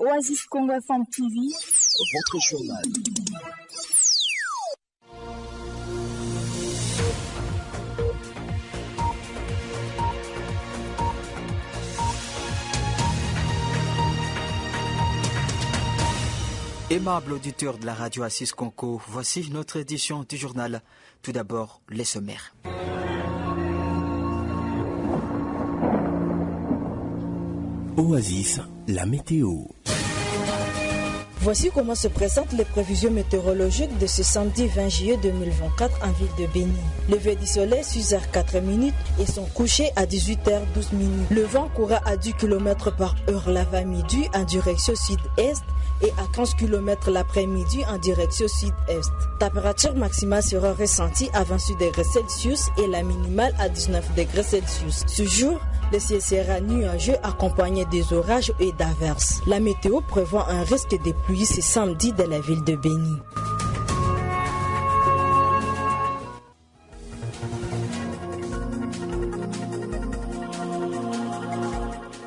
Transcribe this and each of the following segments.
Oasis Congo FM TV, votre journal. Aimable auditeur de la radio Oasis Congo, voici notre édition du journal. Tout d'abord, les sommaires. Oasis, la météo. Voici comment se présentent les prévisions météorologiques de ce samedi 20 juillet 2024 en ville de Béni. Levé du soleil 6h04 et son coucher à 18h12. Le vent courra à 10 km par heure l'avant-midi en direction sud-est et à 15 km l'après-midi en direction sud-est. Température maximale sera ressentie à 28 degrés Celsius et la minimale à 19 degrés Celsius. Ce jour, le ciel sera nuageux accompagné des orages et d'averses. La météo prévoit un risque de pluie ce samedi dans la ville de Béni.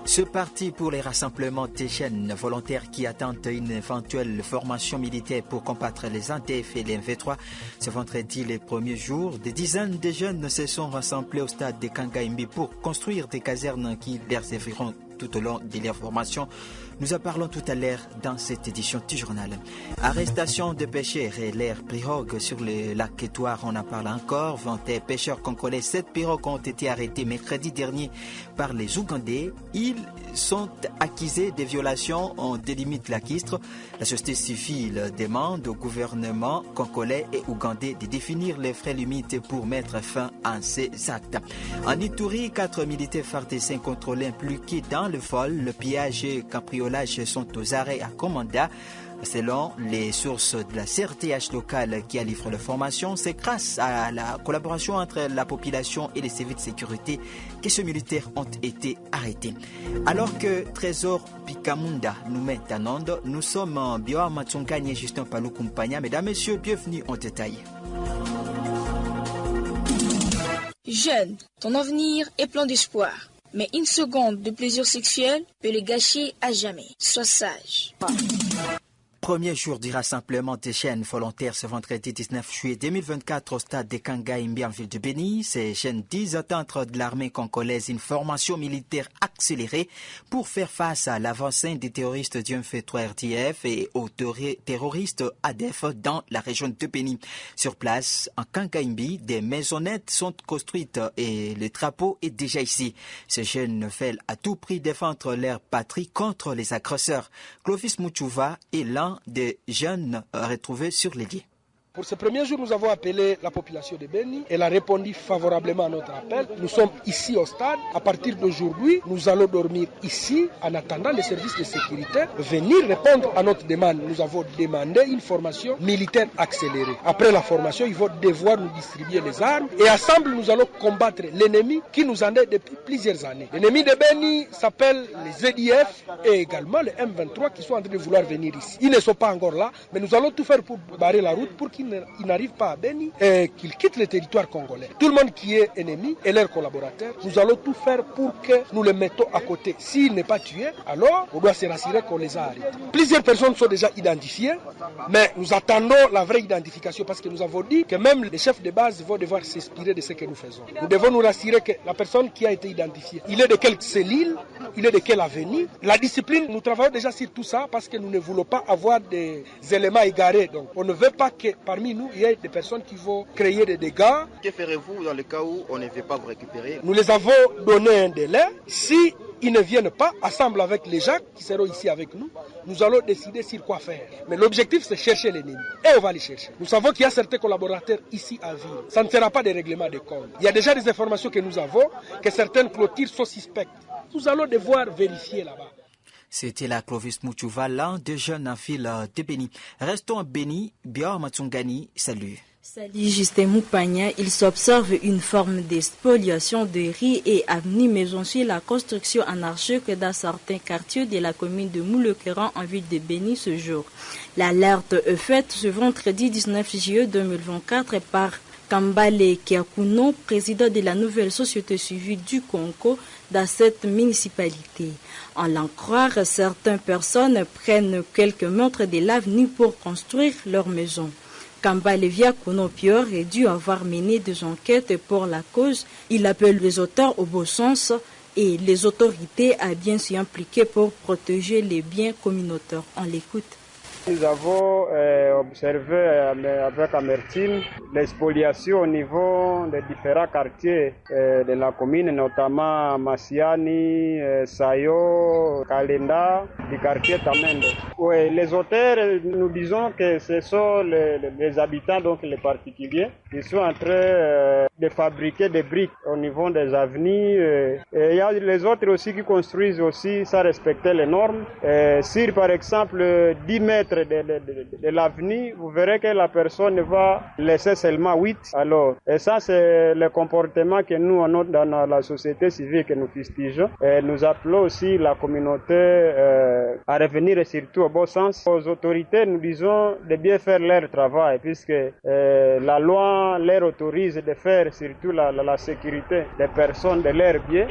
Ce parti pour les rassemblements des jeunes volontaires qui attendent une éventuelle formation militaire pour combattre les ADF et les M23. Ce vendredi, les premiers jours, des dizaines de jeunes se sont rassemblés au stade de Kangaimbi pour construire des casernes qui leur serviront tout au long de leur formation. Nous en parlons tout à l'heure dans cette édition du journal. Arrestation de pêcheurs et l'air pirogue sur le lac Étoile, on en parle encore. 21 pêcheurs congolais, 7 pirogues ont été arrêtés mercredi dernier par les Ougandais. Ils sont accusés de violations des limites lacustres. La société civile demande au gouvernement congolais et ougandais de définir les frais limites pour mettre fin à ces actes. En Ituri, 4 militaires FARDC contrôlés impliqués dans le vol, le pillage et cambriolage sont aux arrêts à Komanda. Selon les sources de la CRTH locale qui a livré la formation, c'est grâce à la collaboration entre la population et les services de sécurité que ces militaires ont été arrêtés. Alors que Trésor Pikamunda nous met en onde, nous sommes en Bioa Matsungani et Justin Palou Kumpanya. Mesdames, Messieurs, bienvenue en détail. Jeune, ton avenir est plein d'espoir. Mais une seconde de plaisir sexuel peut le gâcher à jamais. Sois sage. Premier jour du rassemblement des jeunes volontaires ce vendredi 19 juillet 2024 au stade de Kangaimbi en ville de Béni. Ces jeunes disent attendre de l'armée congolaise une formation militaire accélérée pour faire face à l'avancée des terroristes du M23 RDF et aux terroristes ADF dans la région de Béni. Sur place, en Kangaimbi, des maisonnettes sont construites et le drapeau est déjà ici. Ces jeunes veulent à tout prix défendre leur patrie contre les agresseurs. Clovis Mouchouva est l'un des jeunes retrouvés sur les lieux. Pour ce premier jour, nous avons appelé la population de Béni. Elle a répondu favorablement à notre appel. Nous sommes ici au stade. À partir d'aujourd'hui, nous allons dormir ici en attendant les services de sécurité venir répondre à notre demande. Nous avons demandé une formation militaire accélérée. Après la formation, ils vont devoir nous distribuer les armes et ensemble, nous allons combattre l'ennemi qui nous en est depuis plusieurs années. L'ennemi de Béni s'appelle les EDF et également les M23 qui sont en train de vouloir venir ici. Ils ne sont pas encore là, mais nous allons tout faire pour barrer la route pour qu'ils n'arrivent pas à Béni et qu'ils quittent le territoire congolais. Tout le monde qui est ennemi et leurs collaborateurs, nous allons tout faire pour que nous les mettons à côté. S'il n'est pas tué, alors on doit se rassurer qu'on les a arrêtés. Plusieurs personnes sont déjà identifiées, mais nous attendons la vraie identification parce que nous avons dit que même les chefs de base vont devoir s'inspirer de ce que nous faisons. Nous devons nous rassurer que la personne qui a été identifiée, il est de quelle cellule, il est de quelle avenue. La discipline, nous travaillons déjà sur tout ça parce que nous ne voulons pas avoir des éléments égarés. Donc on ne veut pas que parmi nous, il y a des personnes qui vont créer des dégâts. Que ferez-vous dans le cas où on ne veut pas vous récupérer? Nous les avons donné un délai. Si ils ne viennent pas, ensemble avec les gens qui seront ici avec nous, nous allons décider sur quoi faire. Mais l'objectif, c'est chercher l'ennemi. Et on va les chercher. Nous savons qu'il y a certains collaborateurs ici à ville. Ça ne sera pas des règlements de compte. Il y a déjà des informations que nous avons, que certaines clôtures sont suspectes. Nous allons devoir vérifier là-bas. C'était la Clovis Mouchouva, l'un des jeunes en file de Béni. Restons à Béni, Bioa Matsungani, salut. Salut Justin Moupagna, il s'observe une forme de spoliation de riz et avenues, mais aussi la construction anarchique dans certains quartiers de la commune de Moulekeran en ville de Béni ce jour. L'alerte est faite ce vendredi 19 juillet 2024 par Kambale Kiakuno, président de la nouvelle société civile du Congo, dans cette municipalité. En l'en croire, certaines personnes prennent quelques mètres de l'avenue pour construire leur maison. Kamba Levia Konopior est dû avoir mené des enquêtes pour la cause. Il appelle les auteurs au bon sens et les autorités à bien s'y impliquer pour protéger les biens communautaires. On l'écoute. Nous avons observé avec amertume les spoliations au niveau des différents quartiers de la commune, notamment Massiani, Sayo, Kalenda, du quartier Tamende. Oui, les auteurs, nous disons que ce sont les habitants, donc les particuliers, qui sont en train de fabriquer des briques au niveau des avenues. Et il y a les autres aussi qui construisent aussi sans respecter les normes. Sur, par exemple, 10 mètres de l'avenue, vous verrez que la personne va laisser seulement 8. Alors, et ça, c'est le comportement que nous, dans la société civile, que nous fustigeons. Et nous appelons aussi la communauté à revenir, et surtout au bon sens. Aux autorités, nous disons de bien faire leur travail, puisque la loi leur autorise de faire surtout la sécurité des personnes, de leurs biens.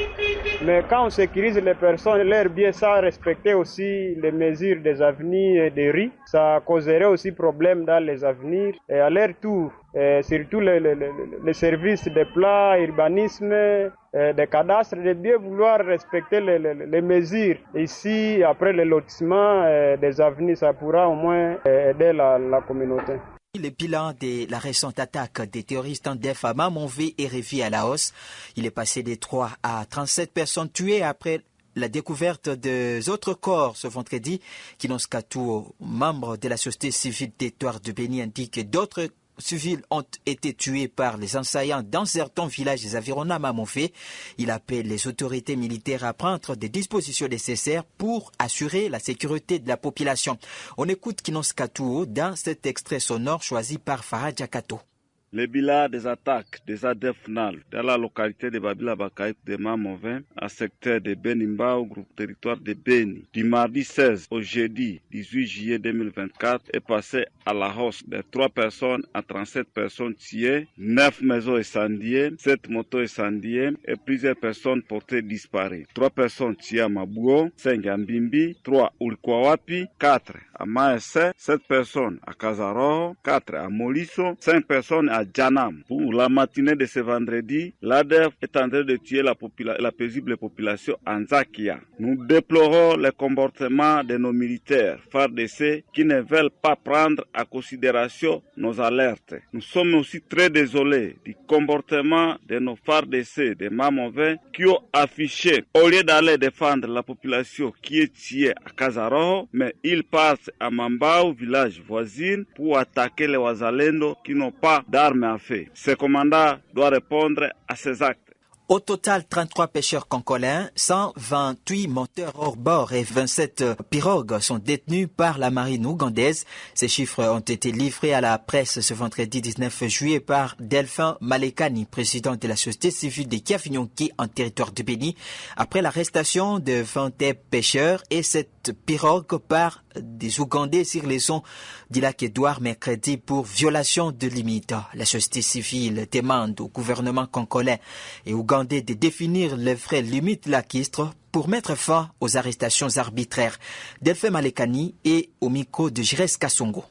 Mais quand on sécurise les personnes, leurs biens, sans respecter aussi les mesures des avenues et des rues, ça causerait aussi problème dans les avenirs. Et à leur tour, surtout les services de plan, urbanisme, des cadastres, de bien vouloir respecter les mesures. Ici, après le lotissement des avenirs, ça pourra au moins aider la communauté. Le bilan de la récente attaque des terroristes en Def à Mamonvé est revu à la hausse. Il est passé de 3 à 37 personnes tuées après la découverte des autres corps ce vendredi. Kinos Katou, membre de la société civile territoire de Béni, indique que d'autres civils ont été tués par les assaillants dans certains villages des environnants à Mamonvé. Il appelle les autorités militaires à prendre des dispositions nécessaires pour assurer la sécurité de la population. On écoute Kinos Katou dans cet extrait sonore choisi par Farah Jakato. Le bilan des attaques des ADF-NAL dans la localité de Babila Bakaïp de Mamonvé, à secteur de Benimba, au groupe territoire de Beni, du mardi 16 au jeudi 18 juillet 2024, est passé à la hausse de 3 personnes à 37 personnes tuées, 9 maisons incendiées, 7 motos incendiées et plusieurs personnes portées disparues. 3 personnes tuées à Mabouo, 5 à Mbimbi, 3 à Ulkwawapi, 4 à Maese, 7 personnes à Kazaro, 4 à Moliso, 5 personnes à Djanam. Pour la matinée de ce vendredi, l'ADF est en train de tuer la paisible population en Zakia. Nous déplorons le comportement de nos militaires FARDC qui ne veulent pas prendre en considération nos alertes. Nous sommes aussi très désolés du comportement de nos FARDC de Mamonvé qui ont affiché, au lieu d'aller défendre la population qui est tuée à Kazaro, mais ils passent à Mambao, village voisin, pour attaquer les Wazalendo qui n'ont pas d'armes à feu. Ce commandant doit répondre à ces actes. Au total, 33 pêcheurs congolais, 128 moteurs hors bord et 27 pirogues sont détenus par la marine ougandaise. Ces chiffres ont été livrés à la presse ce vendredi 19 juillet par Delphin Malekani, président de la société civile de Kiavinyonki en territoire de Béni, après l'arrestation de 20 pêcheurs et 7 pirogues par des Ougandais sur les eaux du lac Édouard mercredi pour violation de limites. La société civile demande au gouvernement congolais et ougandais de définir les vraies limites laquistes pour mettre fin aux arrestations arbitraires. Delphin Malekani est au micro de Jires Kassongo.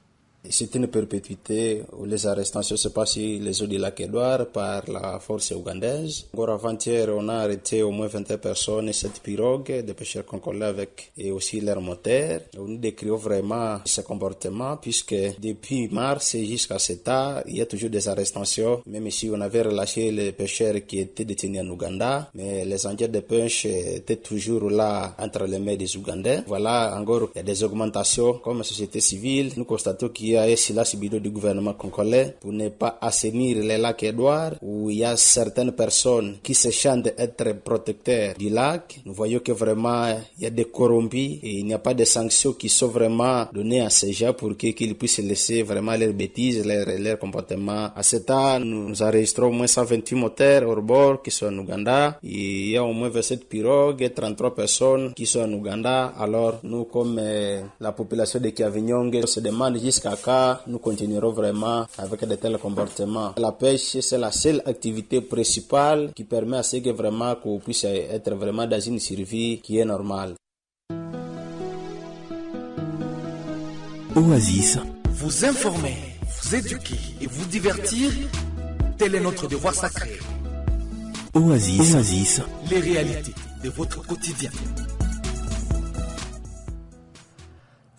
C'est une perpétuité où les arrestations se passent sur les eaux du lac Édouard par la force ougandaise. Encore avant-hier, on a arrêté au moins 20 personnes et 7 pirogues de pêcheurs congolais avec et aussi leurs moteurs. Nous décrivons vraiment ce comportement puisque depuis mars jusqu'à cet an, il y a toujours des arrestations. Même si on avait relâché les pêcheurs qui étaient détenus en Ouganda, mais les enquêtes de pêche étaient toujours là entre les mains des Ougandais. Voilà, encore, il y a des augmentations comme société civile. Nous constatons qu'il y a silence bureau du gouvernement congolais pour ne pas assainir les lacs Édouard où il y a certaines personnes qui se chantent être protecteurs du lac. Nous voyons que vraiment il y a des corrompus et il n'y a pas de sanctions qui sont vraiment données à ces gens pour qu'ils puissent laisser vraiment leurs bêtises, leur comportement. À cet an, nous enregistrons au moins 128 moteurs hors bord qui sont en Ouganda. Il y a au moins 27 pirogues et 33 personnes qui sont en Ouganda. Alors nous, comme la population de Kiavinyonge, se demande jusqu'à cas, nous continuerons vraiment avec de tels comportements. La pêche, c'est la seule activité principale qui permet à ce que vraiment qu'on puisse être vraiment dans une survie qui est normale. Oasis. Vous informer, vous éduquer et vous divertir, tel est notre devoir sacré. Oasis. Les réalités de votre quotidien.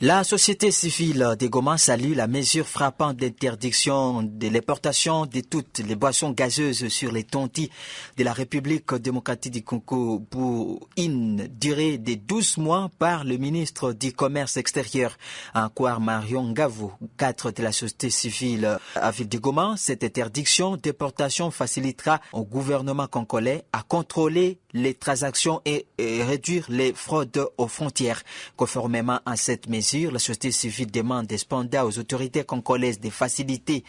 La société civile de Goma salue la mesure frappante d'interdiction de l'importation de toutes les boissons gazeuses sur les tontis de la République démocratique du Congo pour une durée de 12 mois par le ministre du Commerce extérieur, Ankwar Marion Ngavo, cadre de la société civile à ville de Goma. Cette interdiction d'importation facilitera au gouvernement congolais à contrôler les transactions et réduire les fraudes aux frontières. Conformément à cette mesure, la société civile demande cependant aux autorités congolaises de faciliter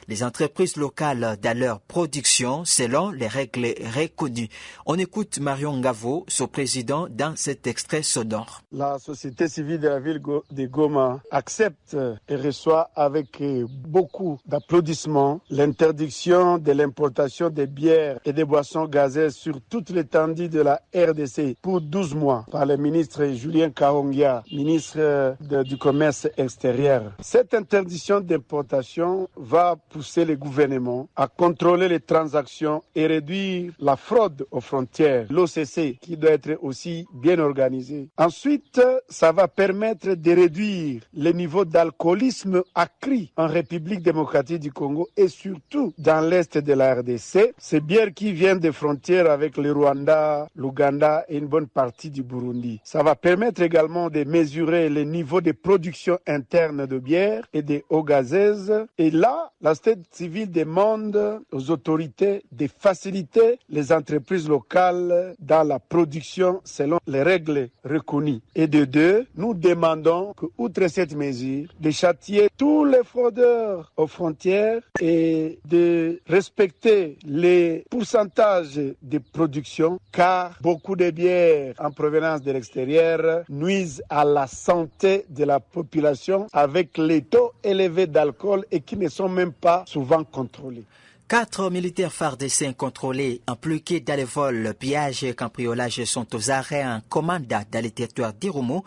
les entreprises locales dans leur production selon les règles reconnues. On écoute Marion Ngavo, son président, dans cet extrait sonore. La société civile de la ville de Goma accepte et reçoit avec beaucoup d'applaudissements l'interdiction de l'importation des bières et des boissons gazeuses sur toute l'étendue de la RDC pour 12 mois par le ministre Julien Kahongya, ministre du Commerce extérieur. Cette interdiction d'importation va pousser le gouvernement à contrôler les transactions et réduire la fraude aux frontières, l'OCC, qui doit être aussi bien organisée. Ensuite, ça va permettre de réduire les niveaux d'alcoolisme accru en République démocratique du Congo et surtout dans l'est de la RDC. Ces bières qui viennent des frontières avec le Rwanda, l'Ouganda et une bonne partie du Burundi. Ça va permettre également de mesurer les niveaux de production interne de bière et de eau gazeuse. Et là, la société civile demande aux autorités de faciliter les entreprises locales dans la production selon les règles reconnues. Et de deux, nous demandons que, outre cette mesure, de châtier tous les fraudeurs aux frontières et de respecter les pourcentages de production, car beaucoup de bières en provenance de l'extérieur nuisent à la santé de la population avec les taux élevés d'alcool et qui ne sont même pas souvent contrôlés. 4 militaires FARDC contrôlés, impliqués dans les vols, pillages et cambriolages sont aux arrêts en commande dans les territoires d'Irumu.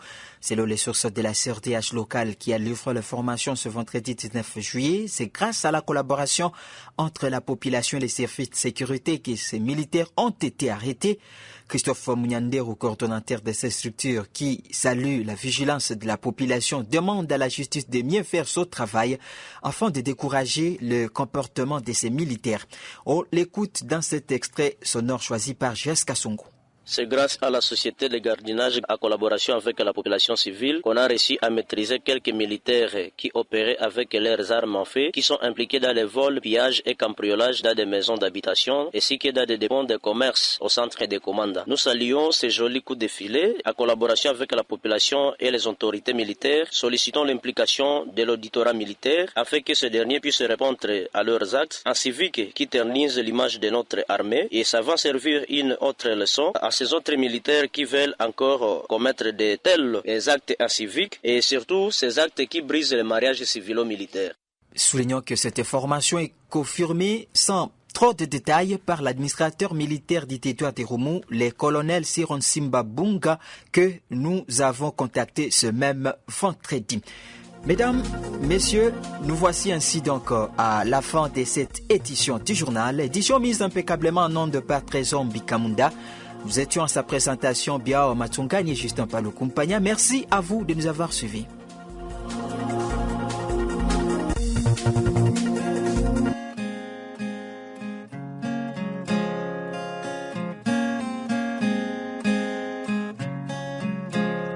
Selon les sources de la CRDH locale qui a livré la formation ce vendredi 19 juillet, c'est grâce à la collaboration entre la population et les services de sécurité que ces militaires ont été arrêtés. Christophe Mouniandero, coordonnateur de ces structures qui salue la vigilance de la population, demande à la justice de mieux faire son travail afin de décourager le comportement de ces militaires. On l'écoute dans cet extrait sonore choisi par Jessica Songo. C'est grâce à la société de gardiennage en collaboration avec la population civile qu'on a réussi à maîtriser quelques militaires qui opéraient avec leurs armes en feu, qui sont impliqués dans les vols, pillages et cambriolages dans des maisons d'habitation, ainsi que dans des dépôts de commerce au centre de commande. Nous saluons ces jolis coups de filet en collaboration avec la population et les autorités militaires, sollicitons l'implication de l'auditorat militaire afin que ce dernier puisse répondre à leurs actes en civique qui ternissent l'image de notre armée, et ça va servir une autre leçon à ces autres militaires qui veulent encore commettre de tels actes inciviques et surtout ces actes qui brisent le mariage civilo-militaire. Soulignons que cette information est confirmée sans trop de détails par l'administrateur militaire du territoire d'Irumu, le colonel Siron Simba Bunga, que nous avons contacté ce même vendredi. Mesdames, messieurs, nous voici ainsi donc à la fin de cette édition du journal, édition mise impeccablement en ondes par Trésor Bikamunda. Nous étions à sa présentation Biao Matungani et Justin Palo Kumpania. Merci à vous de nous avoir suivis.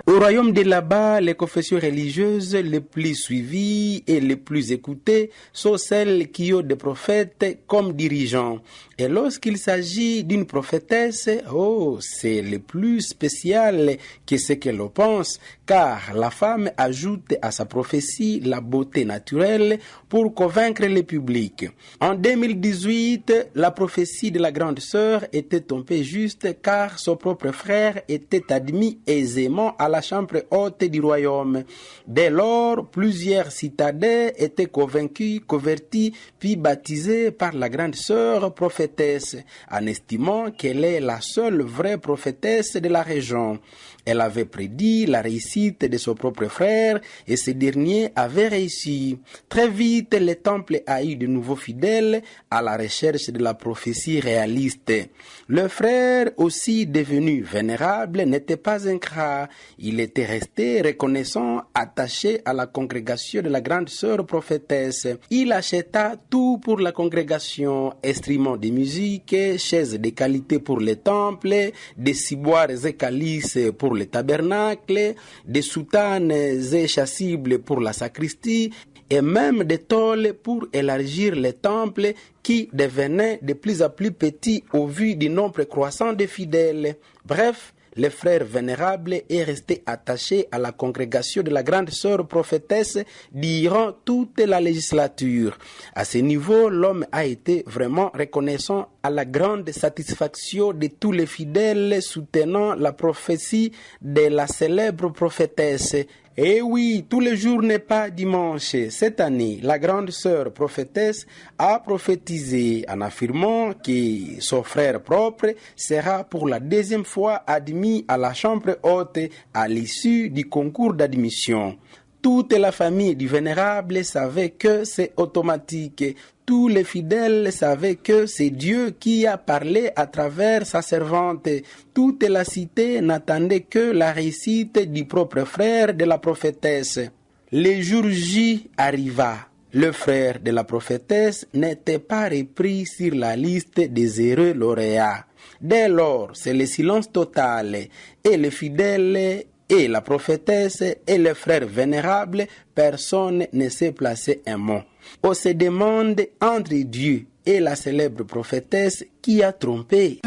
Au royaume de là-bas, les confessions religieuses les plus suivies et les plus écoutées sont celles qui ont des prophètes comme dirigeants. Et lorsqu'il s'agit d'une prophétesse, c'est le plus spécial que ce que l'on pense, car la femme ajoute à sa prophétie la beauté naturelle pour convaincre le public. En 2018, la prophétie de la grande sœur était tombée juste car son propre frère était admis aisément à la chambre haute du royaume. Dès lors, plusieurs citadins étaient convaincus, convertis, puis baptisés par la grande sœur prophétesse, en estimant qu'elle est la seule vraie prophétesse de la région. Elle avait prédit la réussite de son propre frère et ce dernier avait réussi. Très vite, le temple a eu de nouveaux fidèles à la recherche de la prophétie réaliste. Le frère, aussi devenu vénérable, n'était pas ingrat. Il était resté reconnaissant, attaché à la congrégation de la grande sœur prophétesse. Il acheta tout pour la congrégation, instruments de musique, chaises de qualité pour le temple, des ciboires et calices pour le tabernacle, des soutanes et chasubles pour la sacristie, et même des tôles pour élargir le temple qui devenait de plus en plus petit au vu du nombre croissant de fidèles. Bref, le frère vénérable est resté attaché à la congrégation de la grande sœur prophétesse durant toute la législature. À ce niveau, l'homme a été vraiment reconnaissant à la grande satisfaction de tous les fidèles soutenant la prophétie de la célèbre prophétesse. Et oui, tous les jours n'est pas dimanche. Cette année, la grande sœur prophétesse a prophétisé en affirmant que son frère propre sera pour la deuxième fois admis à la chambre haute à l'issue du concours d'admission. Toute la famille du vénérable savait que c'est automatique. Tous les fidèles savaient que c'est Dieu qui a parlé à travers sa servante. Toute la cité n'attendait que la réussite du propre frère de la prophétesse. Le jour J arriva. Le frère de la prophétesse n'était pas repris sur la liste des heureux lauréats. Dès lors, c'est le silence total et les fidèles et la prophétesse et le frère vénérable, personne ne s'est placé un mot. On se demande entre Dieu et la célèbre prophétesse qui a trompé.